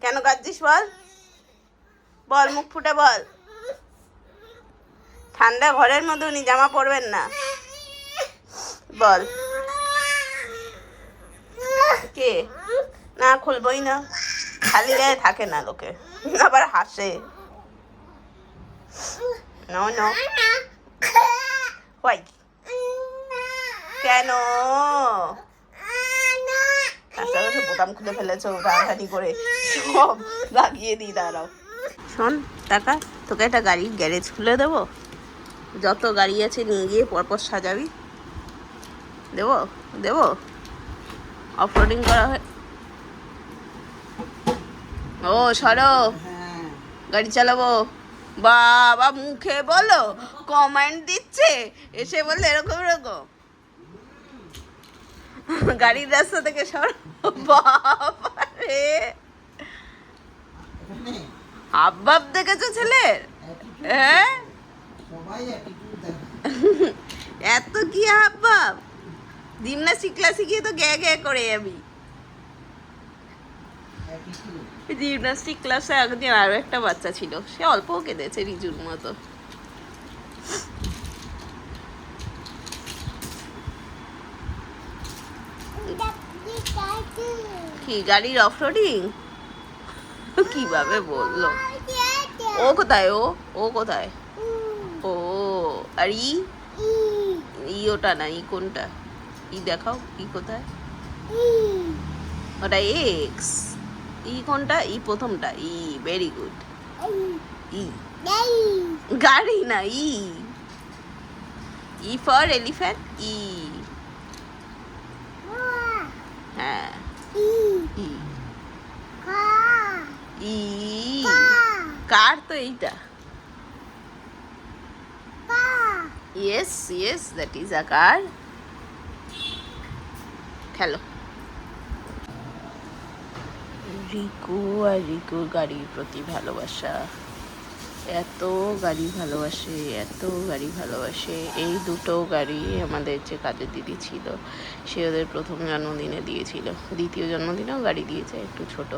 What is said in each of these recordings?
কেন কাঁদছিস বল, বল মুখ ফুটে বল। ঠান্ডা ঘরের মধ্যে উনি জামা পরবেন না, বল। কে? না খুলবই না, খালি গায়ে থাকে না লোকে, আবার হাসে। নো নো, হোয়াই, কেন? আস্তে বোতাম খুলে ফেলেছো টানাটানি করে, সব লাগিয়ে দিই, দাঁড়াও। শোন টাকা, তোকে একটা গাড়ির গ্যারেজ খুলে দেবো, যত গাড়ি আছে নিয়ে গিয়ে পরপর সাজাবি। দেবো দেবো, অফরোডিং করা হয়। ও সরো, গাড়ি চালাবো। বাবা মুখে বলো, কমেন্ট দিচ্ছে, এসে বললে এরকম এরকম। গাড়ির রাস্তা থেকে সর। বাবা রে, হাবভাব দেখেছো ছেলের? হ্যাঁ, এত কি হাবভাব, জিমনাস্টিক ক্লাসে গিয়ে তো গ্যা গ্যা করে যাবি। জিমনাস্টিক ক্লাসে একদিন আরো একটা বাচ্চা ছিল, সে অল্প কেঁদেছে রিজুর মতো। কি গাড়ির অফরোডিং কিভাবে বললো? ও কোথায়? ও কোথায়? ও আর ই ওটা না, ই কোনটা? ই দেখাও, ই কোথায়? ওটা এক্স। ই কোনটা? ই প্রথমটা, ই। Very good. ই গাড়ি না, ই। ই ফর এলিফ্যান্ট, ই। হ্যাঁ, ই ই কার তো এইটা। Yes yes, that is a car. খেলো। রিকু আর রিকুর গাড়ির প্রতি ভালোবাসা, এত গাড়ি ভালোবাসে, এত গাড়ি ভালোবাসে। এই দুটো গাড়ি আমাদের যে কাজের দিদি ছিল, সে ওদের প্রথম জন্মদিনে দিয়েছিল, দ্বিতীয় জন্মদিনেও গাড়ি দিয়েছে, একটু ছোট,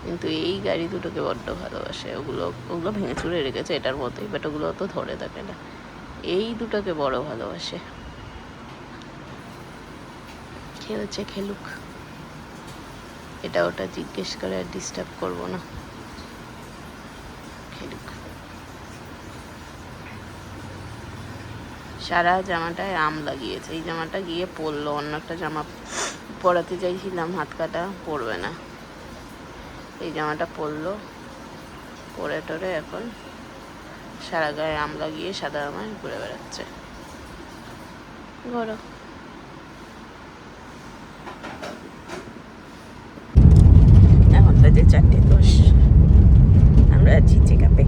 কিন্তু এই গাড়ি দুটোকে বড্ড ভালোবাসে। ওগুলো ভেঙে চুরে রেখেছে এটার মতোই, বাট ওগুলো তো ধরে থাকে না, এই দুটোকে বড় ভালোবাসে। খেলছে, খেলুক, এটা ওটা জিজ্ঞেস করে আর ডিস্টার্ব করবো না, খেলুক। সারা জামাটায় আম লাগিয়েছে, এই জামাটা গিয়ে পরলো, অন্য একটা জামা পরাতে চাইছিলাম হাত কাটা, পরবে না, এই জামাটা পরলো, পরে টরে এখন সারা গায়ে আম লাগিয়ে সাদা আমায় ঘুরে বেড়াচ্ছে। ঘোরো। এখন বাজে 4:10, আমরা আছি চেক আপে,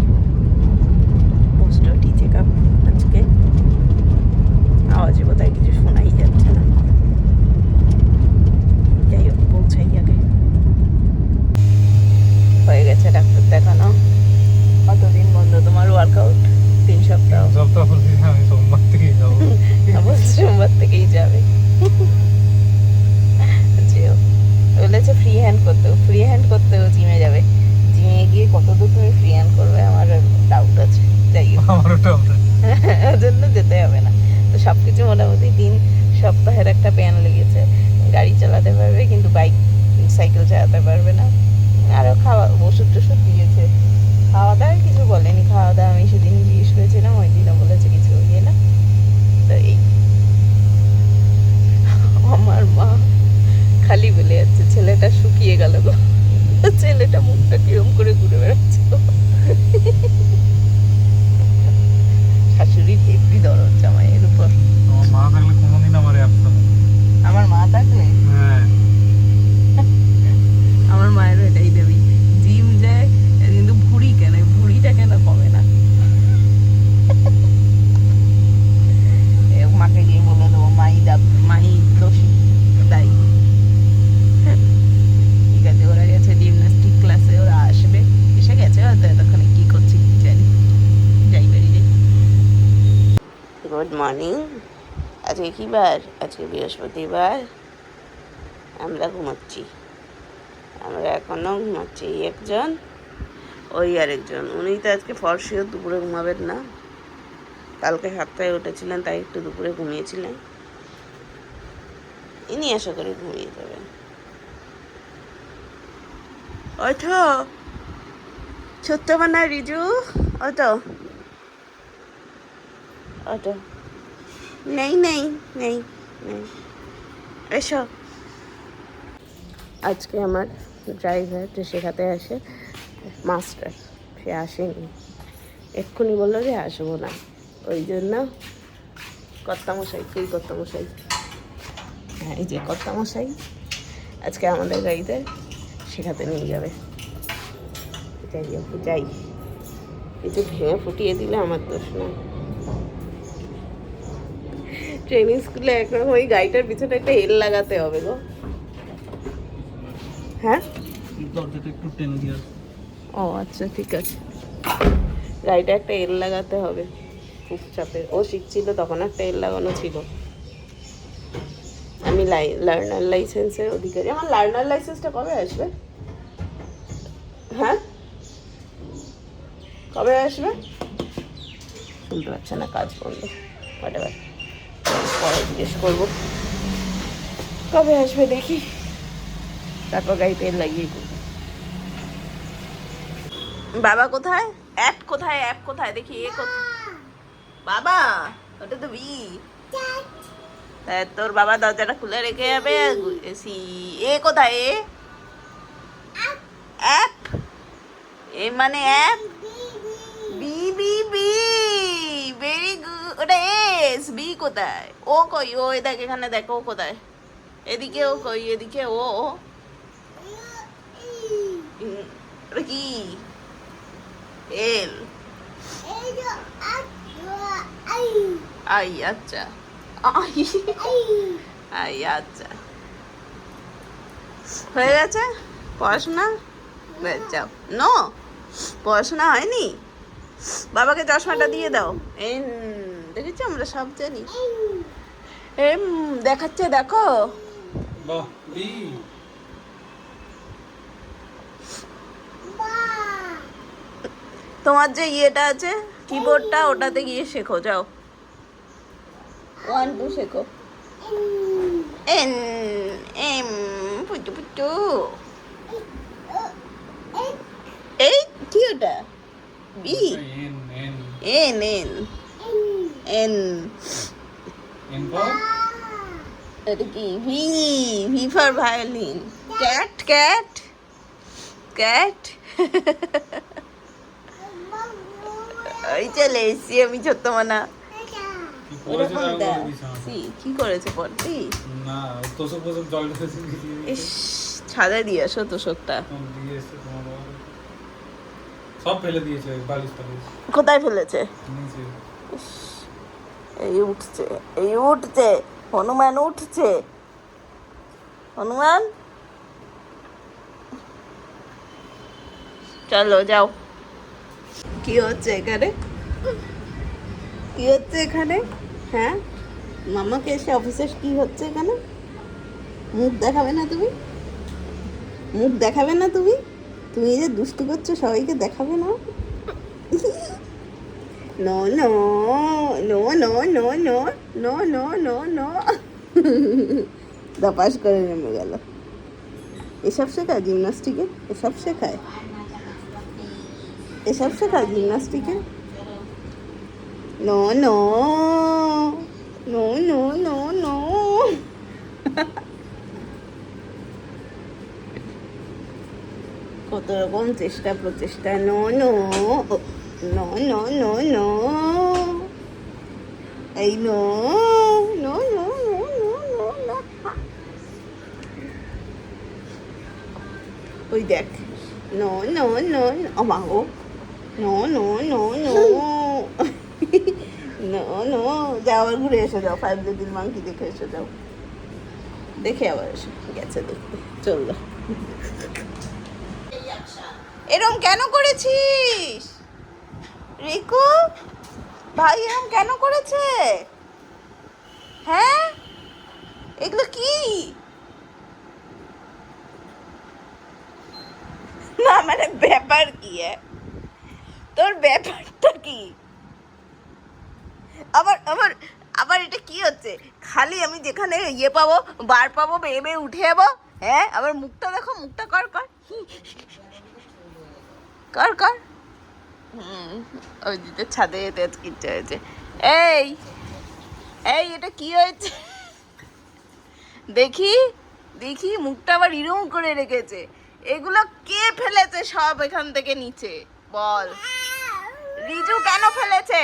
পোস্টটি চেক আপ আজকে। আওয়াজে বোধহয় কিছু শোনাই যাচ্ছে না, যাই হোক পৌঁছাই আগে। হয়ে গেছে ডাক্তার দেখানো। কতদিন বন্ধ তোমার ওয়ার্কআউট? 3 সপ্তাহ। আমি সোমবার থেকেই যাবো। সোমবার থেকেই যাবে। বলেছে ফ্রি হ্যান্ড করতেও জিমে যাবে। জিমে গিয়ে কতদূর তুমি ফ্রি হ্যান্ড করবে আমার ডাউট আছে, যাই হোক আমারও ডাউট আছে, ওর জন্য যেতে হবে না। তো সব কিছু মোটামুটি 3 সপ্তাহের একটা প্যান লেগেছে। গাড়ি চালাতে পারবে কিন্তু সাইকেল চালাতে পারবে না। আরও ওষুধ টষুধ দিয়েছে, খাওয়া দাওয়ায় কিছু বলেনি। খাওয়া দাওয়া আমি সেদিন জিজ্ঞেস করেছিলাম, ওই দিনও বলেছে কিছু ইয়ে না। তো এই আমার মা খালি বলে যাচ্ছে ছেলেটা শুকিয়ে গেল গো, ছেলেটা মুখটা কিরম করে ঘুরে বেড়াচ্ছে। শাশুড়ির হেভি দরদ জামাইয়ের উপর। আমার মা থাকলে কোনোদিন আমার অ্যাবসেন্ট। আমার মা থাকলে? হ্যাঁ, আমার মায়েরও এটাই দেবী, জিম যায় কিন্তু ভুঁড়ি কেন, ভুঁড়িটা কেন কমে না। মাকে গিয়ে বলে দেবো মাই দোষী, দায়ী। ঠিক আছে, ওরা গেছে জিমনাস্টিক ক্লাসে, ওরা আসবে, এসে গেছে হয়তো এতক্ষণে, কি করছি জানি, যাই বাড়ি যাই। Good morning. আজকে কি বার? আজকে বৃহস্পতিবার। আমরা ঘুমাচ্ছি, আমরা এখনো ঘুমাচ্ছি, এই একজন, ওই আরেকজন। উনি তো আজকে ফর্সিও দুপুরে ঘুমাবেন না, কালকে 7টায় উঠেছিলেন, তাই একটু দুপুরে ঘুমিয়েছিলেন। ইনি আশা করি ঘুমিয়ে যাবেন। ওঠো ছোট্ট বানা রিজু, ওঠো ওঠো। নেই নেই নেই নেই, এসো। আজকে আমার ড্রাইভার যে শেখাতে আসে, মাস্টার, সে আসেনি। এক্ষুনি বললো যে আসবো না, ওই জন্য কর্তামশাই, কই কর্তামশাই, হ্যাঁ এই যে কর্তামশাই আজকে আমাদের গাড়িতে শেখাতে নিয়ে যাবে। যাই আপু যাই, কিছু ভেঙে ফুটিয়ে দিলে আমার দোষ না। ট্রেনিং স্কুলে একরকম ওই গাড়িটার পিছনে একটা এল লাগাতে হবে গো। হ্যাঁ দরজাটা একটু টেনে দিয়ে ও আচ্ছা ঠিক আছে, গাড়িটা একটা এল লাগাতে হবে, খুব চাপের। ও শিখছিল তখন একটা এল লাগানো ছিল। আমি লার্নার লাইসেন্সের অধিকারী। আমার লার্নার লাইসেন্সটা কবে আসবে? হ্যাঁ কবে আসবে? শুনতে পাচ্ছে না, কাজ বন্ধ, হোয়াটএভার, পরে জিজ্ঞেস করবো কবে আসবে দেখি, তারপর গাড়ি তেল লাগিয়ে করবো। বাবা কোথায়? অ্যাপ কোথায়? অ্যাপ কোথায় দেখি? এ কোথায়? বাবা, ওটা তো বি। তোর বাবা দরজাটা খুলে রেখে যাবে। এ কোথায়? এ অ্যাপ, এ মানে app, B B B, very good. ওটা এস, বি কোথায়? ও কই? ও দেখ এখানে, দেখ ও কোথায়? এদিকে ও কই? এদিকে ও, ওটা কি? এল, আই, আচ্ছা আই, আই আচ্ছা, হয়ে গেছে পড়াশোনা। যাও, নো পড়াশোনা হয়নি। বাবাকে চশমাটা দিয়ে দাও। দেখেছো আমরা সব জানি। এম দেখাচ্ছে, দেখো। বাহ বি, তোমার যে ইয়েটা আছে কিবোর্ডটা, ওটাতে গিয়ে শেখো, যাও 1 2 শেখো। এন, এম, পুটু পুটু, এই কি ওটা? B, N N N N N, N for এটা কি? V, V for violin. Cat, cat, cat. ওই চলে এসছি আমি, ছোট্ট মানা। কি পড়েছে ওরকম তাও দেখ। বলে দিস আমাকে। সি, কি করেছে পড়তি? না তোষক ফোষক জল ঢেলে দিয়ে ইস, ছাদে দিয়ে আসো তোষকটা। দিয়ে এসছে তোমার বাবা। সব ফেলে দিয়েছে বালিশ টালিশ কোথায় ফেলেছে? নিচে। ইস, এই উঠছে, এই উঠছে, হনুমান উঠছে, হনুমান চলো যাও। কি হচ্ছে এখানে? কি হচ্ছে এখানে? হ্যাঁ মামাকে এসে অফিসে কি হচ্ছে এখানে? মুখ দেখাবে না তুমি? মুখ দেখাবে না তুমি? তুমি যে দুষ্টু করছো সবাইকে দেখাবে না? No no no no no no no no no no, দপাস করে নেমে গেল। এসব শেখায় জিমনাস্টিকে? এসব শেখায়? এসব শেখায় জিমনাস্টিকে? No no no no no no, কত রকম চেষ্টা প্রচেষ্টা। No no no no no no, এই no no no no no no no, ওই দেখ, নো নো নো, আমা ও, no no no no, no no. যাও আবার ঘুরে এসে যাও, 5 লিটল মাঙ্কি দেখে এসে যাও, দেখে আবার এসে গেছে দেখতে, চললো। এরম কেন করেছিস রিকু? ভাই এরম কেন করেছে? হ্যাঁ এগুলো কি? না মানে ব্যাপার কি? তোর ব্যাপারটা কি? আবার আবার আবার এটা কি হচ্ছে? খালি আমি যেখানে ইয়ে পাবো, বার পাবো, বেয়ে বেয়ে উঠে যাবো। হ্যাঁ, আবার মুখটা দেখো, মুখটা কর কর কর কর। ওই দিতে ছাদে যেতে আজকে ইচ্ছা হয়েছে। এই এই এটা কি হয়েছে? দেখি দেখি, মুখটা আবার এরম করে রেখেছে। এগুলো কে ফেলেছে সব এখান থেকে নিচে? বল। রিজু কেন ফেলেছে?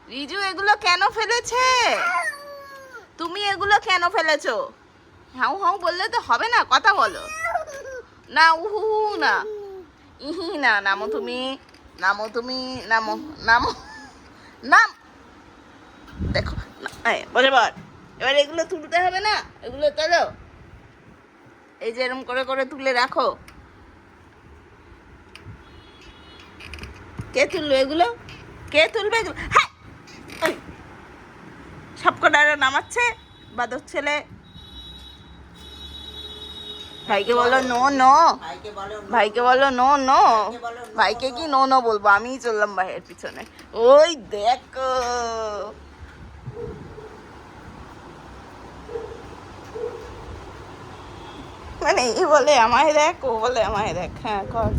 রিজু এগুলো কেন ফেলেছে? তুমি এগুলো কেন ফেলেছো? হাউ হাউ বললে তো হবে না, কথা বলো না। উহু না, ইহি না। নামো তুমি, নামো তুমি, নামো নামো, নাম। দেখো বলে বল। এবার এগুলো তুলতে হবে না, এগুলো তোলো। এই যে এরকম করে করে তুলে রাখো। কে তুলবে এগুলো? কে তুলবে এগুলো? হ্যাঁ, সব কটা নামাচ্ছে বাদর ছেলে। ভাইকে বলো নো নো, ভাইকে বলো নো নো। ভাইকে কি নো নো বলবো? আমিই চললাম ভাইয়ের পিছনে। ওই দেখো, মানে এই বলে আমায় দেখ, ও বলে আমায় দেখ। হ্যাঁ কর।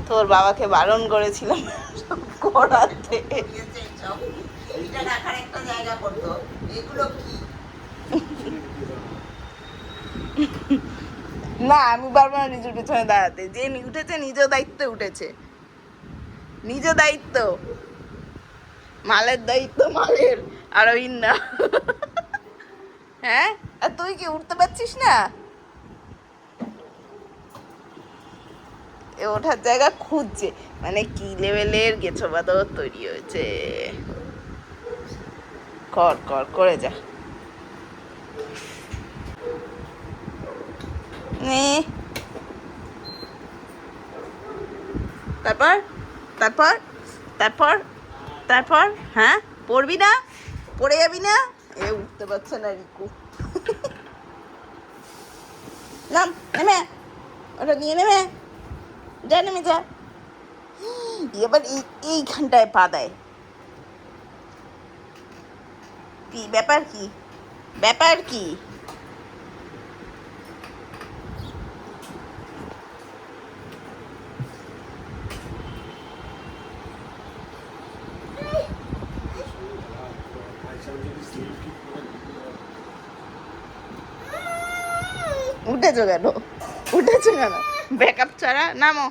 তোর বাবাকে বারণ করেছিলাম করাতে। না, আমি পারবো না নিজের পিছনে দাঁড়াতে। যে উঠেছে নিজ দায়িত্বে উঠেছে, নিজ দায়িত্ব। মালের দায়িত্ব মালের, আর ওই না। হ্যাঁ, আর তুই কি উঠতে পারছিস না? এ ওঠার জায়গা খুঁজছে, মানে কি লেভেলের গেছো বাদর তৈরি হয়েছে। কর কর করে যা। তারপর তারপর তারপর তারপর হ্যাঁ, পড়বি না? পড়ে যাবি না? এ উঠতে পারছে না রিকু। নাম, নেমে ওটা নিয়ে নেমে যা, নেমে যা। এবার এইখানটায় পা দেয়। কি ব্যাপার? কি ব্যাপার? কি উঠেছো কেন? উঠেছো কেন? ব্যাকআপ ছাড়া নামো,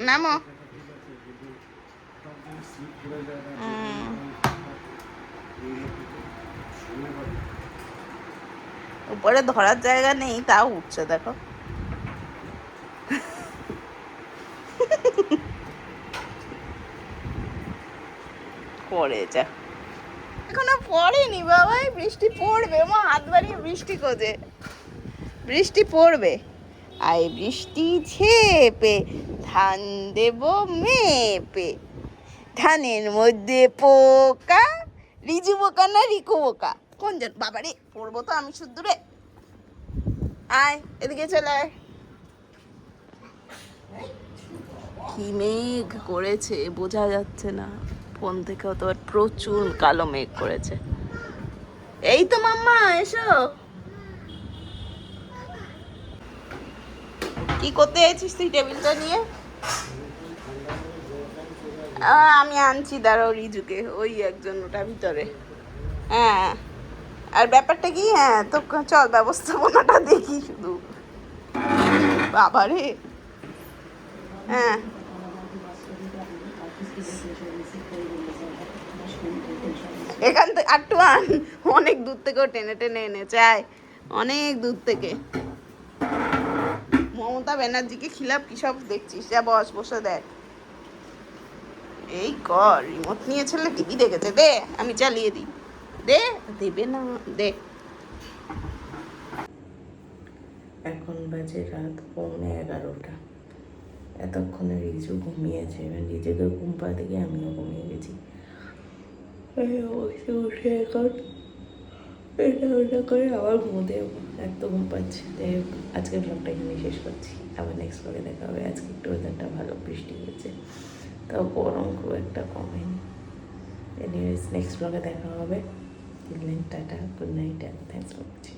নামো। উপরে ধরার জায়গা নেই, তাও উঠছে দেখো। পড়ে যা। এখনো পড়েনি বাবাই, বৃষ্টি পড়বে। মা হাত বাড়িয়ে বৃষ্টি খোঁজে। বৃষ্টি পড়বে। আই বৃষ্টি ঝেপে ধান দেব মেপে, ধানের মধ্যে পোকা। রিজু বোকা না রিকু বোকা? কোনজন? বাবারে পড়বো তো আমি শুদ্ধ রে। আয় এদিকে চলে আয়। কি মেঘ করেছে বোঝা যাচ্ছে না, ফোন থেকেও তো প্রচুর কালো মেঘ করেছে। এই তো মাম্মা এসো। কি করতে এসেছিস তুই টেবিলটা নিয়ে? আমি আনছি, দাঁড়াও রিজুকে। ওই একজন ওটা ভিতরে। হ্যাঁ, আর ব্যাপারটা কি? হ্যাঁ তো চল, ব্যবস্থাপনাটা দেখি শুধু। বাবারে, হ্যাঁ এখান থেকে একটু আন। অনেক দূর থেকেও টেনে টেনে এনেছে। আয়, অনেক দূর থেকে। মমতা ব্যানার্জিকে খিলাপ কি সব দেখছিস? যা বস, বসে দেখ। এই কর, রিমোট নিয়েছিলে টিভি দেখেছে। দে আমি চালিয়ে দিই। দে। দেবে না, দে। এখন বাজে রাত 11:15। এতক্ষণে রিজু ঘুমিয়েছে। এবার রিজুকে ঘুম পাড়াতে গিয়ে আমিও ঘুমিয়ে গেছি। উঠে এখন এটা ওটা করে আবার ঘুমোতে যাবো, এত ঘুম পাচ্ছে। যাই হোক, আজকের ব্লগটা এখানেই শেষ করছি, আবার নেক্সট ব্লগে দেখা হবে। আজকে একটু ওয়েদারটা ভালো, বৃষ্টি হয়েছে, তাও গরম খুব একটা কমেনি। এনিওয়েজ নেক্সট ব্লগে দেখা হবে। Tata, good night and thanks for watching.